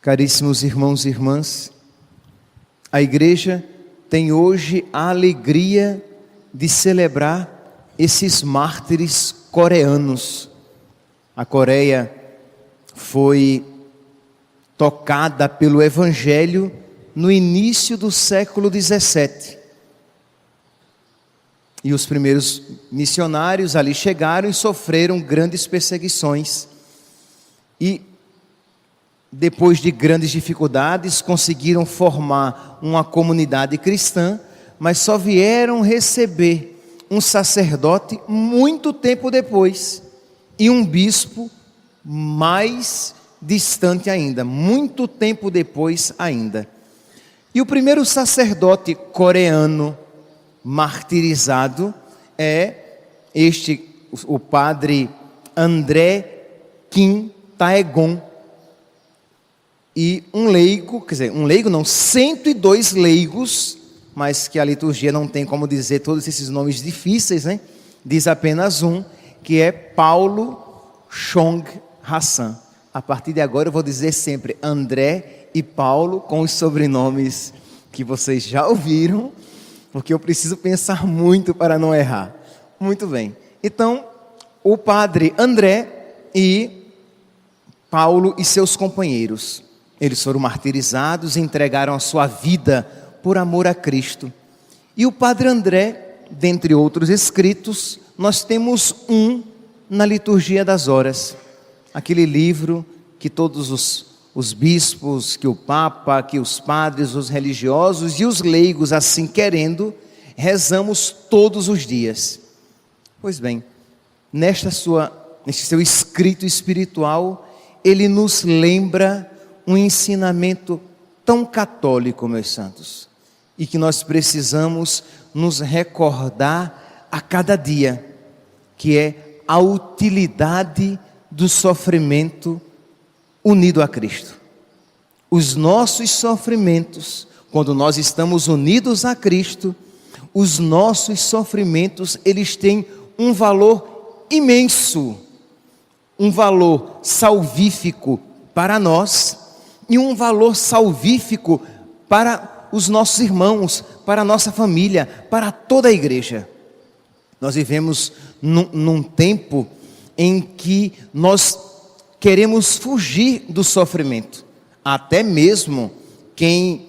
Caríssimos irmãos e irmãs, a igreja tem hoje a alegria de celebrar esses mártires coreanos. A Coreia foi tocada pelo Evangelho no início do século XVII. E os primeiros missionários ali chegaram e sofreram grandes perseguições. E depois de grandes dificuldades, conseguiram formar uma comunidade cristã, mas só vieram receber um sacerdote muito tempo depois, e um bispo mais distante ainda, muito tempo depois ainda. E o primeiro sacerdote coreano martirizado é o padre André Kim Taegon. E um leigo, 102 leigos, mas que a liturgia não tem como dizer todos esses nomes difíceis, né? Diz apenas um, que é Paulo Chong Hassan. A partir de agora eu vou dizer sempre André e Paulo, com os sobrenomes que vocês já ouviram, porque eu preciso pensar muito para não errar. Muito bem. Então, o padre André e Paulo e seus companheiros, eles foram martirizados e entregaram a sua vida por amor a Cristo. E o padre André, dentre outros escritos, nós temos um na liturgia das horas. Aquele livro que todos os bispos, que o Papa, que os padres, os religiosos e os leigos, assim querendo, rezamos todos os dias. Pois bem, neste seu escrito espiritual, ele nos lembra um ensinamento tão católico, meus santos, e que nós precisamos nos recordar a cada dia, que é a utilidade do sofrimento unido a Cristo. Os nossos sofrimentos, quando nós estamos unidos a Cristo, os nossos sofrimentos, eles têm um valor imenso, um valor salvífico para nós, e um valor salvífico para os nossos irmãos, para a nossa família, para toda a igreja. Nós vivemos num tempo em que nós queremos fugir do sofrimento. Até mesmo quem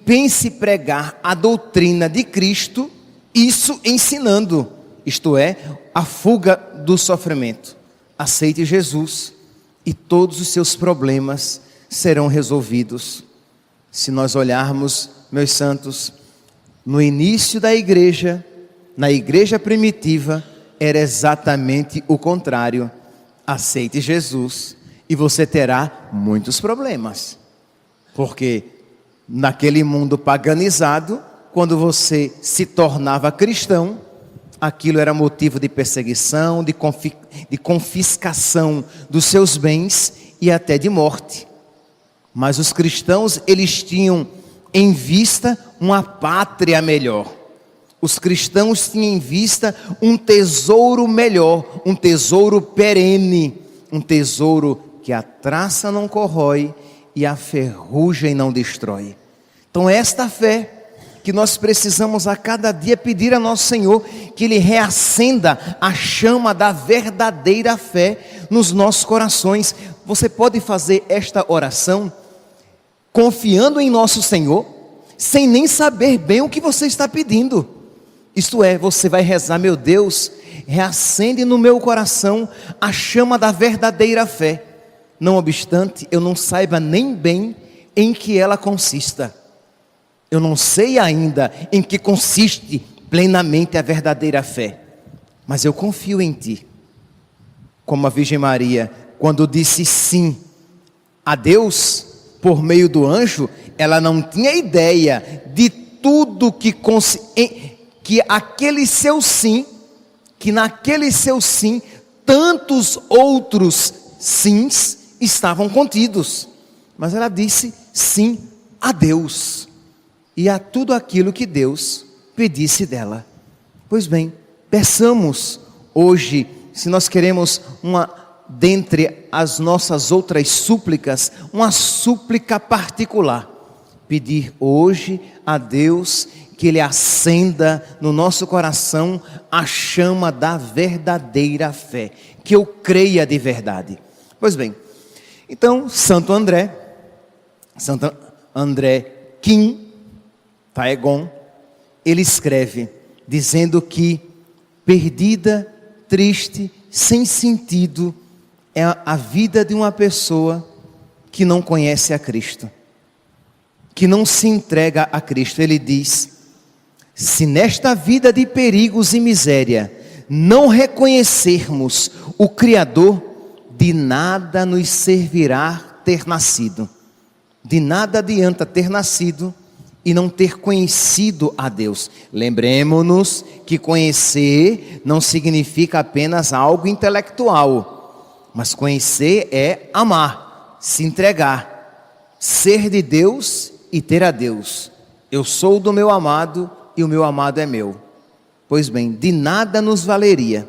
pense pregar a doutrina de Cristo, isso ensinando, isto é, a fuga do sofrimento. Aceite Jesus e todos os seus problemas serão resolvidos. Se nós olharmos, meus santos, no início da igreja, na igreja primitiva, era exatamente o contrário. Aceite Jesus e você terá muitos problemas. Porque naquele mundo paganizado, quando você se tornava cristão, aquilo era motivo de perseguição, de confiscação dos seus bens e até de morte. Mas os cristãos, eles tinham em vista uma pátria melhor. Os cristãos tinham em vista um tesouro melhor, um tesouro perene, um tesouro que a traça não corrói e a ferrugem não destrói. Então esta fé que nós precisamos a cada dia pedir a nosso Senhor, que Ele reacenda a chama da verdadeira fé nos nossos corações. Você pode fazer esta oração confiando em nosso Senhor, sem nem saber bem o que você está pedindo. Isto é, você vai rezar: meu Deus, reacende no meu coração a chama da verdadeira fé, não obstante eu não saiba nem bem em que ela consista. Eu não sei ainda em que consiste plenamente a verdadeira fé, mas eu confio em Ti. Como a Virgem Maria, quando disse sim a Deus por meio do anjo, ela não tinha ideia de tudo que aquele seu sim, que naquele seu sim, tantos outros sims estavam contidos. Mas ela disse sim a Deus e a tudo aquilo que Deus pedisse dela. Pois bem, peçamos hoje, se nós queremos dentre as nossas outras súplicas, uma súplica particular. Pedir hoje a Deus que Ele acenda no nosso coração a chama da verdadeira fé, que eu creia de verdade. Pois bem, então Santo André Kim Taegon, ele escreve dizendo que perdida, triste, sem sentido é a vida de uma pessoa que não conhece a Cristo, que não se entrega a Cristo. Ele diz: se nesta vida de perigos e miséria não reconhecermos o Criador, de nada nos servirá ter nascido. De nada adianta ter nascido e não ter conhecido a Deus. Lembremos-nos que conhecer não significa apenas algo intelectual, mas conhecer é amar, se entregar, ser de Deus e ter a Deus. Eu sou do meu amado e o meu amado é meu. Pois bem, de nada nos valeria,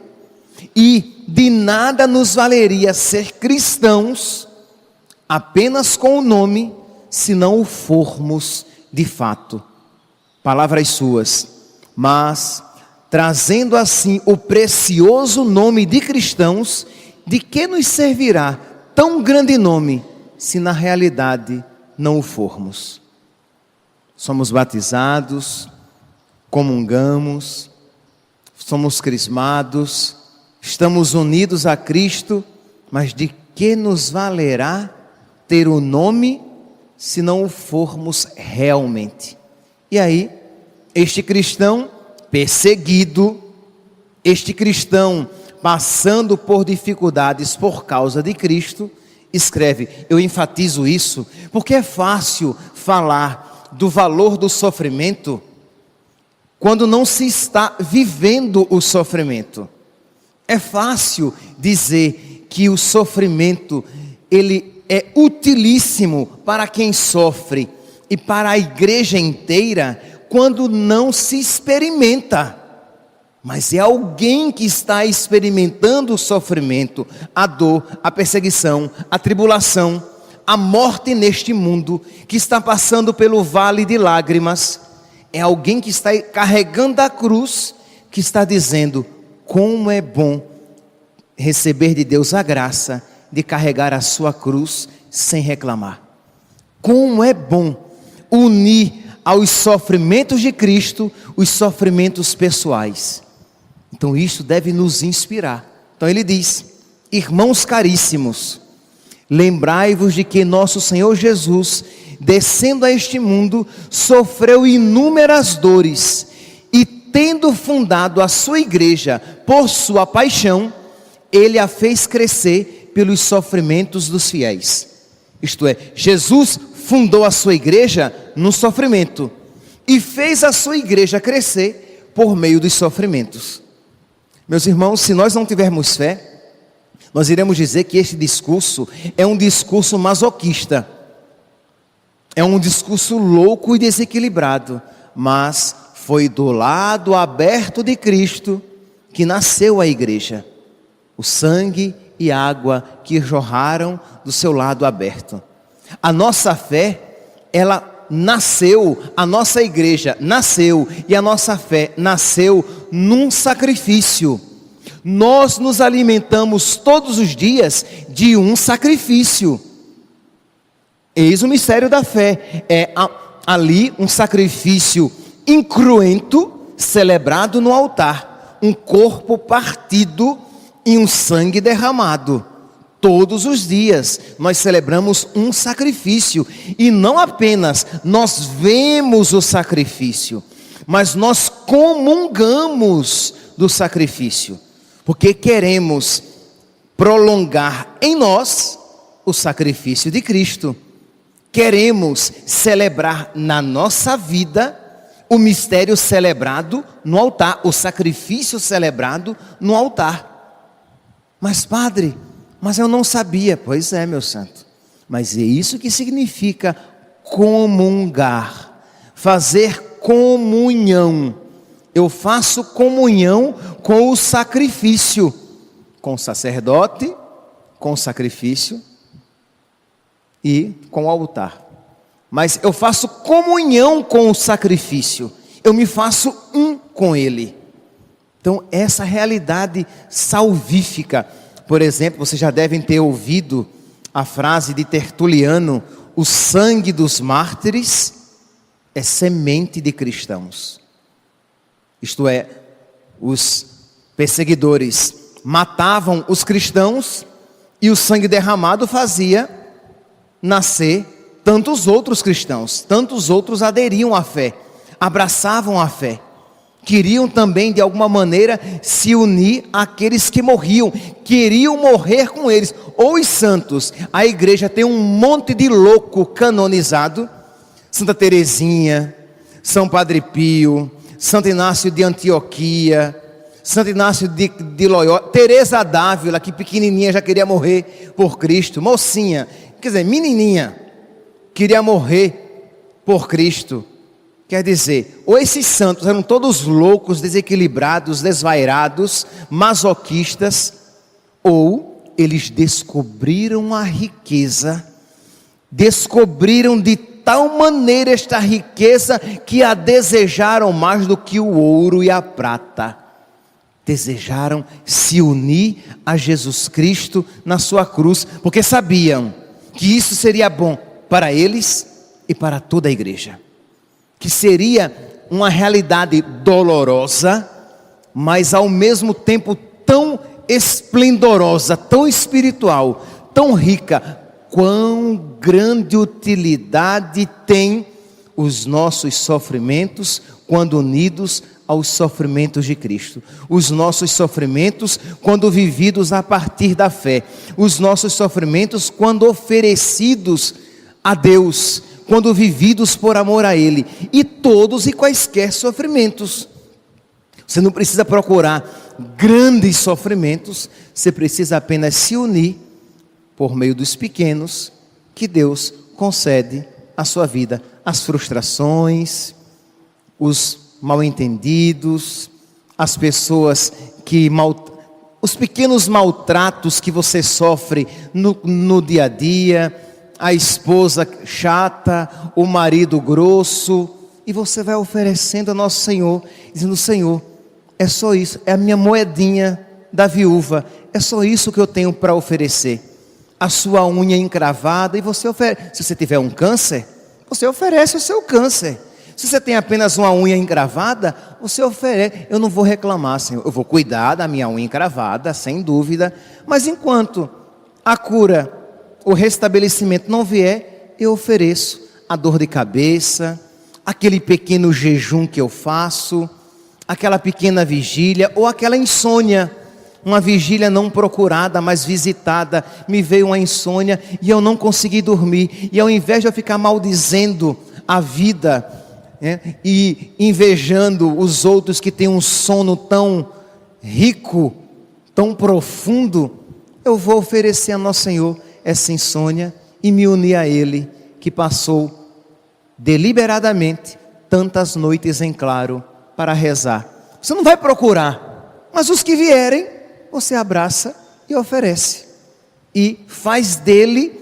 e de nada nos valeria ser cristãos apenas com o nome, se não o formos de fato. Palavras suas: mas trazendo assim o precioso nome de cristãos, de que nos servirá tão grande nome, se na realidade não o formos? Somos batizados, comungamos, somos crismados, estamos unidos a Cristo, mas de que nos valerá ter o nome se não o formos realmente? E aí, este cristão perseguido, este cristão passando por dificuldades por causa de Cristo, escreve. Eu enfatizo isso porque é fácil falar do valor do sofrimento quando não se está vivendo o sofrimento. É fácil dizer que o sofrimento, ele é utilíssimo para quem sofre e para a igreja inteira, quando não se experimenta. Mas é alguém que está experimentando o sofrimento, a dor, a perseguição, a tribulação, a morte neste mundo, que está passando pelo vale de lágrimas. É alguém que está carregando a cruz, que está dizendo: como é bom receber de Deus a graça de carregar a sua cruz sem reclamar. Como é bom unir aos sofrimentos de Cristo os sofrimentos pessoais. Então isso deve nos inspirar. Então ele diz: irmãos caríssimos, lembrai-vos de que nosso Senhor Jesus, descendo a este mundo, sofreu inúmeras dores, e tendo fundado a sua igreja por sua paixão, ele a fez crescer pelos sofrimentos dos fiéis. Isto é, Jesus fundou a sua igreja no sofrimento e fez a sua igreja crescer por meio dos sofrimentos. Meus irmãos, se nós não tivermos fé, nós iremos dizer que este discurso é um discurso masoquista, é um discurso louco e desequilibrado, mas foi do lado aberto de Cristo que nasceu a igreja. O sangue e água que jorraram do seu lado aberto. A nossa fé, ela nasceu, a nossa igreja nasceu, e a nossa fé nasceu num sacrifício. Nós nos alimentamos todos os dias de um sacrifício. Eis o mistério da fé. É ali um sacrifício incruento, celebrado no altar. Um corpo partido e um sangue derramado. Todos os dias nós celebramos um sacrifício, e não apenas nós vemos o sacrifício, mas nós comungamos do sacrifício, porque queremos prolongar em nós o sacrifício de Cristo. Queremos celebrar na nossa vida o mistério celebrado no altar, o sacrifício celebrado no altar. Mas padre, mas eu não sabia. Pois é, meu santo, mas é isso que significa comungar, fazer comunhão. Eu faço comunhão com o sacrifício, com o sacerdote, com o sacrifício e com o altar. Mas eu faço comunhão com o sacrifício. Eu me faço um com ele. Então, essa realidade salvífica. Por exemplo, vocês já devem ter ouvido a frase de Tertuliano: o sangue dos mártires é semente de cristãos. Isto é, os perseguidores matavam os cristãos e o sangue derramado fazia nascer tantos outros cristãos, tantos outros aderiam à fé, abraçavam a fé. Queriam também, de alguma maneira, se unir àqueles que morriam, queriam morrer com eles. Os santos, a igreja tem um monte de louco canonizado: Santa Teresinha, São Padre Pio, Santo Inácio de Antioquia, Santo Inácio de Loyola, Teresa d'Ávila, que pequenininha já queria morrer por Cristo, mocinha, quer dizer, menininha, queria morrer por Cristo. Quer dizer, ou esses santos eram todos loucos, desequilibrados, desvairados, masoquistas, ou eles descobriram a riqueza, descobriram de tal maneira esta riqueza que a desejaram mais do que o ouro e a prata. Desejaram se unir a Jesus Cristo na sua cruz, porque sabiam que isso seria bom para eles e para toda a igreja. Que seria uma realidade dolorosa, mas ao mesmo tempo tão esplendorosa, tão espiritual, tão rica. Quão grande utilidade tem os nossos sofrimentos quando unidos aos sofrimentos de Cristo. Os nossos sofrimentos quando vividos a partir da fé. Os nossos sofrimentos quando oferecidos a Deus, quando vividos por amor a Ele, e todos e quaisquer sofrimentos. Você não precisa procurar grandes sofrimentos, você precisa apenas se unir por meio dos pequenos que Deus concede à sua vida. As frustrações, os mal-entendidos, as pessoas os pequenos maltratos que você sofre no dia a dia, a esposa chata, o marido grosso, e você vai oferecendo a nosso Senhor, dizendo: Senhor, é só isso, é a minha moedinha da viúva, é só isso que eu tenho para oferecer. A sua unha encravada, e você oferece. Se você tiver um câncer, você oferece o seu câncer. Se você tem apenas uma unha encravada, você oferece. Eu não vou reclamar, Senhor, eu vou cuidar da minha unha encravada, sem dúvida, mas enquanto a cura, o restabelecimento não vier, eu ofereço a dor de cabeça, aquele pequeno jejum que eu faço, aquela pequena vigília, ou aquela insônia, uma vigília não procurada, mas visitada. Me veio uma insônia e eu não consegui dormir, e ao invés de eu ficar maldizendo a vida, e invejando os outros que têm um sono tão rico, tão profundo, eu vou oferecer a nosso Senhor essa insônia e me unir a Ele, que passou deliberadamente tantas noites em claro para rezar. Você não vai procurar, mas os que vierem, você abraça e oferece, e faz dele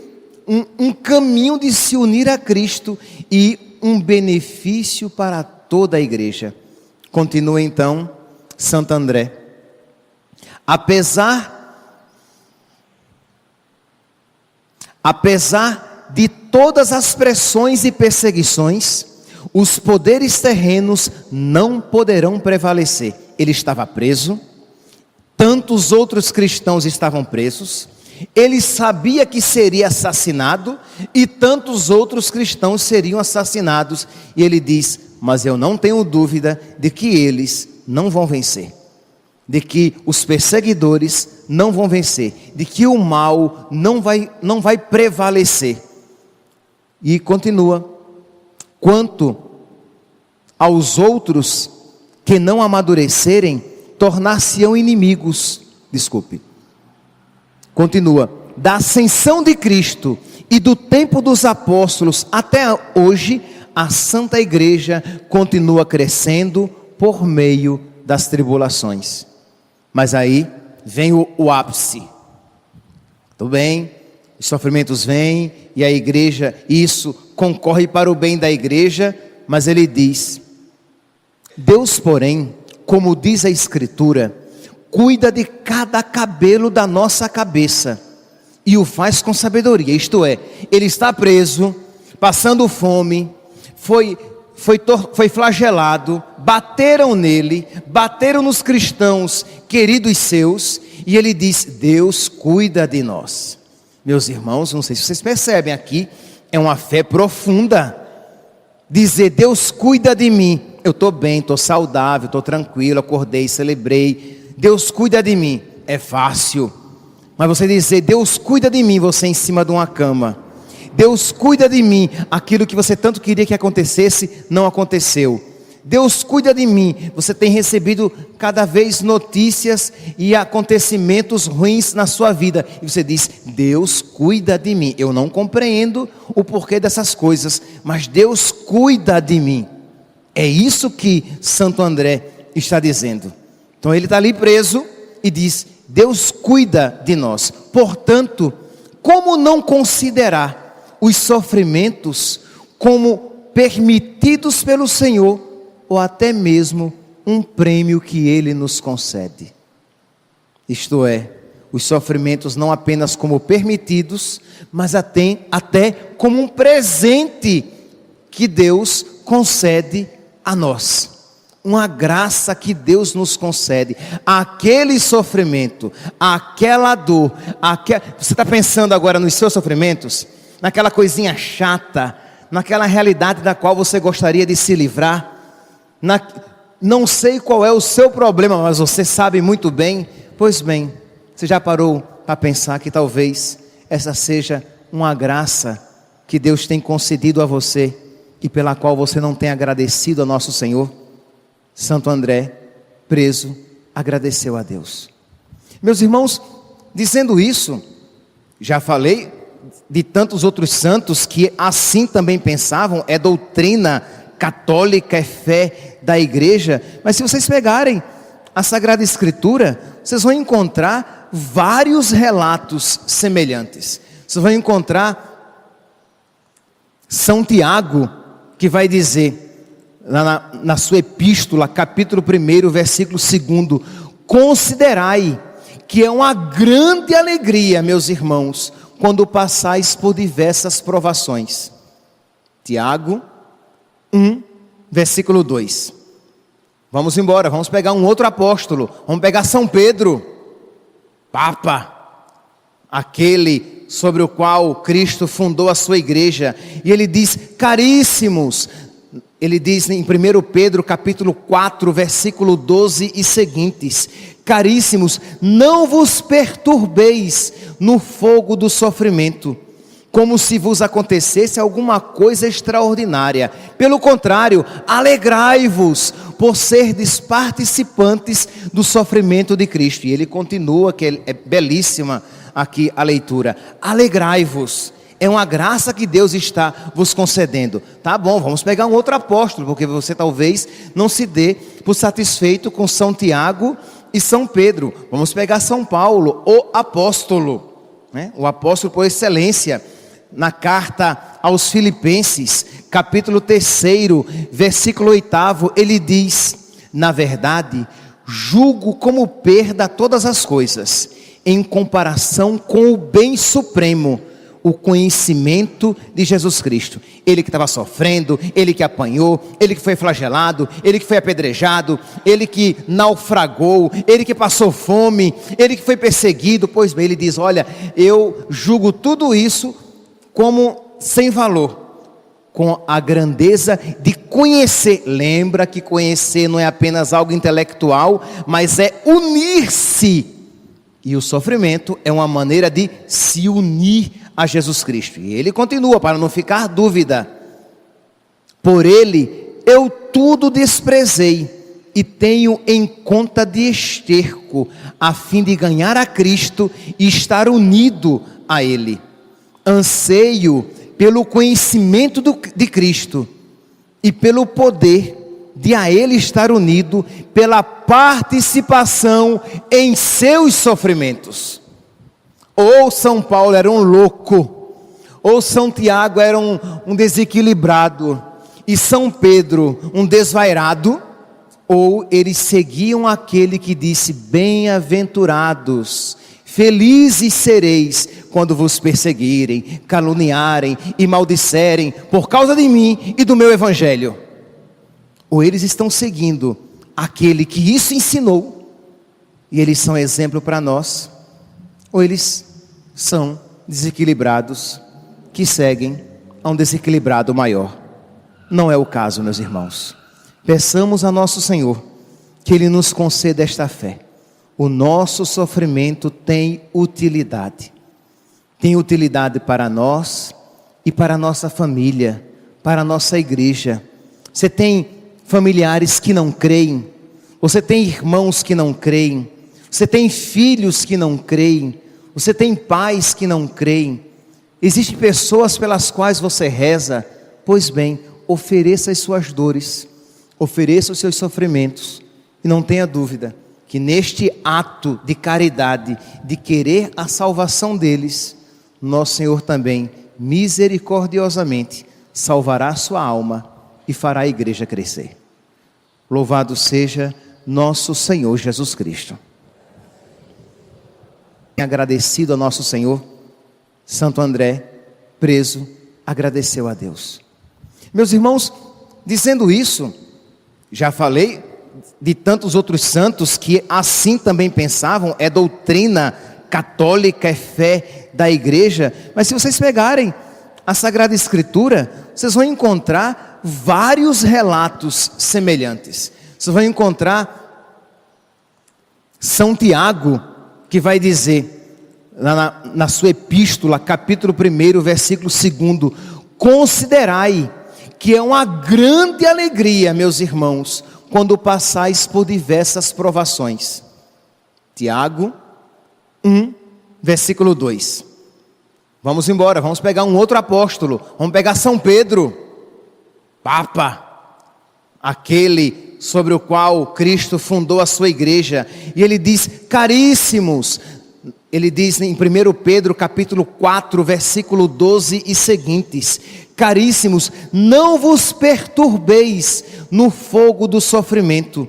um caminho de se unir a Cristo e um benefício para toda a igreja. Continua então Santo André: apesar de todas as pressões e perseguições, os poderes terrenos não poderão prevalecer. Ele estava preso, tantos outros cristãos estavam presos, ele sabia que seria assassinado e tantos outros cristãos seriam assassinados, e ele diz: mas eu não tenho dúvida de que eles não vão vencer, de que os perseguidores não vão vencer, de que o mal não vai prevalecer. E continua: quanto aos outros que não amadurecerem, tornar-se-ão inimigos. Continua: da ascensão de Cristo e do tempo dos apóstolos até hoje, a Santa Igreja continua crescendo por meio das tribulações. Mas aí vem o ápice. Tudo bem, os sofrimentos vêm e a igreja, isso concorre para o bem da igreja, mas ele diz: Deus, porém, como diz a Escritura, cuida de cada cabelo da nossa cabeça e o faz com sabedoria. Isto é, ele está preso, passando fome, foi flagelado, bateram nele, bateram nos cristãos queridos seus, e ele diz: Deus cuida de nós. Meus irmãos, não sei se vocês percebem aqui, é uma fé profunda, dizer: Deus cuida de mim, eu estou bem, estou saudável, estou tranquilo, acordei, celebrei, Deus cuida de mim, é fácil. Mas você dizer: Deus cuida de mim, você em cima de uma cama, Deus cuida de mim, aquilo que você tanto queria que acontecesse, não aconteceu. Deus cuida de mim, você tem recebido cada vez notícias e acontecimentos ruins na sua vida, e você diz: Deus cuida de mim. Eu não compreendo o porquê dessas coisas, mas Deus cuida de mim. É isso que Santo André está dizendo. Então ele está ali preso e diz: Deus cuida de nós. Portanto, como não considerar os sofrimentos como permitidos pelo Senhor, ou até mesmo um prêmio que Ele nos concede? Isto é, os sofrimentos não apenas como permitidos, mas até como um presente que Deus concede a nós. Uma graça que Deus nos concede. Aquele sofrimento, aquela dor, você está pensando agora nos seus sofrimentos? Naquela coisinha chata, naquela realidade da qual você gostaria de se livrar? Não sei qual é o seu problema, mas você sabe muito bem. Pois bem, você já parou para pensar que talvez essa seja uma graça que Deus tem concedido a você e pela qual você não tem agradecido ao nosso Senhor? Santo André, preso, agradeceu a Deus. Meus irmãos, dizendo isso, já falei de tantos outros santos que assim também pensavam, é doutrina católica, é fé da igreja. Mas se vocês pegarem a Sagrada Escritura, vocês vão encontrar vários relatos semelhantes. Vocês vão encontrar São Tiago, que vai dizer na sua epístola, capítulo 1, versículo 2: considerai que é uma grande alegria, meus irmãos, quando passais por diversas provações. Tiago 1, versículo 2. Vamos embora, vamos pegar um outro apóstolo, vamos pegar São Pedro, Papa, aquele sobre o qual Cristo fundou a sua igreja, e ele diz: caríssimos, ele diz em 1 Pedro capítulo 4, versículo 12 e seguintes: caríssimos, não vos perturbeis no fogo do sofrimento, como se vos acontecesse alguma coisa extraordinária. Pelo contrário, alegrai-vos por serdes participantes do sofrimento de Cristo. E ele continua, que é belíssima aqui a leitura: alegrai-vos. É uma graça que Deus está vos concedendo. Tá bom, vamos pegar um outro apóstolo, porque você talvez não se dê por satisfeito com São Tiago e São Pedro. Vamos pegar São Paulo, o apóstolo, né? O apóstolo por excelência. Na carta aos Filipenses, capítulo 3, versículo 8, ele diz: na verdade, julgo como perda todas as coisas, em comparação com o bem supremo, o conhecimento de Jesus Cristo. Ele que estava sofrendo, ele que apanhou, ele que foi flagelado, ele que foi apedrejado, ele que naufragou, ele que passou fome, ele que foi perseguido. Pois bem, ele diz: olha, eu julgo tudo isso como sem valor, com a grandeza de conhecer. Lembra que conhecer não é apenas algo intelectual, mas é unir-se. E o sofrimento é uma maneira de se unir a Jesus Cristo. E ele continua, para não ficar dúvida: por ele eu tudo desprezei e tenho em conta de esterco, a fim de ganhar a Cristo e estar unido a ele. Anseio pelo conhecimento de Cristo e pelo poder de a ele estar unido pela participação em seus sofrimentos. Ou São Paulo era um louco, ou São Tiago era um desequilibrado, e São Pedro um desvairado, ou eles seguiam aquele que disse: bem-aventurados, felizes sereis quando vos perseguirem, caluniarem e maldisserem por causa de mim e do meu evangelho. Ou eles estão seguindo aquele que isso ensinou, e eles são exemplo para nós, ou eles são desequilibrados, que seguem a um desequilibrado maior. Não é o caso, meus irmãos. Peçamos a nosso Senhor que Ele nos conceda esta fé. O nosso sofrimento tem utilidade. Tem utilidade para nós e para a nossa família, para a nossa igreja. Você tem familiares que não creem, você tem irmãos que não creem, você tem filhos que não creem, você tem pais que não creem. Existem pessoas pelas quais você reza. Pois bem, ofereça as suas dores, ofereça os seus sofrimentos, e não tenha dúvida que neste ato de caridade, de querer a salvação deles, nosso Senhor também misericordiosamente salvará a sua alma e fará a igreja crescer. Louvado seja nosso Senhor Jesus Cristo. Agradecido a nosso Senhor, Santo André, preso, agradeceu a Deus. Meus irmãos, dizendo isso, já falei de tantos outros santos que assim também pensavam, é doutrina católica, é fé da igreja. Mas se vocês pegarem a Sagrada Escritura, vocês vão encontrar vários relatos semelhantes. Vocês vão encontrar São Tiago, que vai dizer na sua epístola, capítulo 1, versículo 2: considerai que é uma grande alegria, meus irmãos, quando passais por diversas provações. Tiago 1, versículo 2. Vamos embora, vamos pegar um outro apóstolo, vamos pegar São Pedro, Papa, aquele sobre o qual Cristo fundou a sua igreja, e ele diz: caríssimos, ele diz em 1 Pedro capítulo 4, versículo 12 e seguintes: caríssimos, não vos perturbeis no fogo do sofrimento,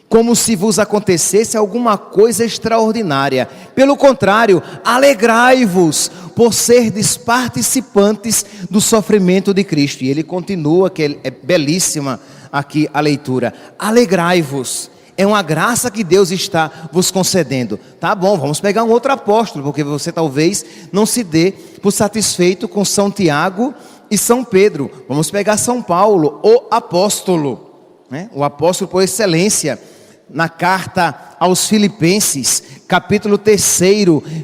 como se vos acontecesse alguma coisa extraordinária. Pelo contrário, alegrai-vos por serdes participantes do sofrimento de Cristo. E ele continua, que é belíssima aqui a leitura: alegrai-vos. É uma graça que Deus está vos concedendo. Tá bom, vamos pegar um outro apóstolo, porque você talvez não se dê por satisfeito com São Tiago e São Pedro. Vamos pegar São Paulo, o apóstolo, né? O apóstolo por excelência. Na carta aos Filipenses, capítulo 3,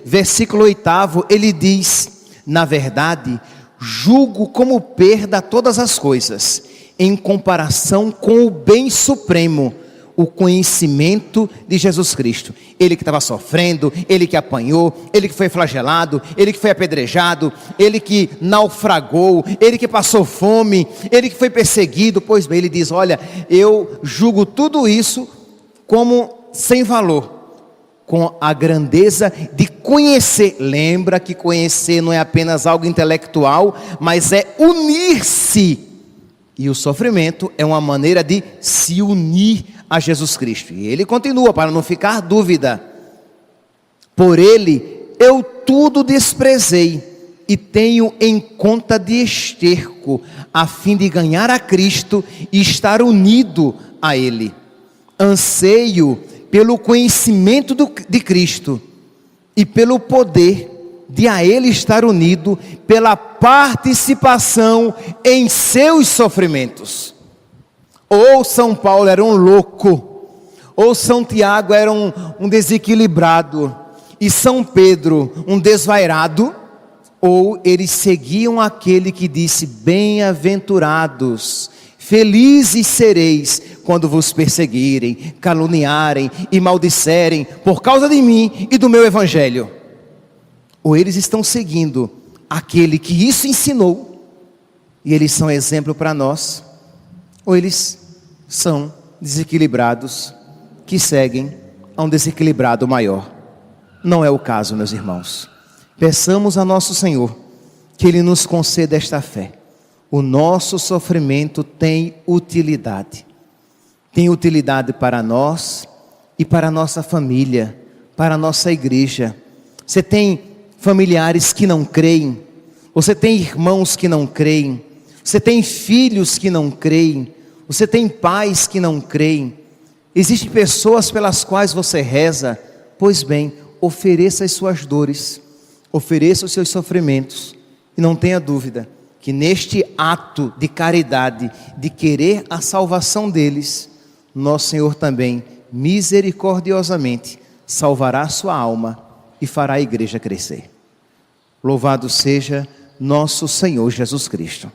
versículo 8, ele diz: na verdade, julgo como perda todas as coisas, em comparação com o bem supremo, o conhecimento de Jesus Cristo. Ele que estava sofrendo, ele que apanhou, ele que foi flagelado, ele que foi apedrejado, ele que naufragou, ele que passou fome, ele que foi perseguido. Pois bem, ele diz: olha, eu julgo tudo isso como sem valor, com a grandeza de conhecer. Lembra que conhecer não é apenas algo intelectual, mas é unir-se. E o sofrimento é uma maneira de se unir a Jesus Cristo. E ele continua, para não ficar dúvida: por ele eu tudo desprezei e tenho em conta de esterco, a fim de ganhar a Cristo e estar unido a ele. Anseio pelo conhecimento de Cristo e pelo poder de a ele estar unido pela participação em seus sofrimentos. Ou São Paulo era um louco, ou São Tiago era um desequilibrado, e São Pedro um desvairado, ou eles seguiam aquele que disse: bem-aventurados, felizes sereis quando vos perseguirem, caluniarem e maldisserem por causa de mim e do meu evangelho. Ou eles estão seguindo aquele que isso ensinou, e eles são exemplo para nós, ou eles são desequilibrados, que seguem a um desequilibrado maior. Não é o caso, meus irmãos. Peçamos a nosso Senhor que Ele nos conceda esta fé. O nosso sofrimento tem utilidade. Tem utilidade para nós e para a nossa família, para a nossa igreja. Você tem familiares que não creem, você tem irmãos que não creem, você tem filhos que não creem, você tem pais que não creem. Existem pessoas pelas quais você reza. Pois bem, ofereça as suas dores, ofereça os seus sofrimentos, e não tenha dúvida que neste ato de caridade, de querer a salvação deles, nosso Senhor também misericordiosamente salvará a sua alma e fará a igreja crescer. Louvado seja nosso Senhor Jesus Cristo.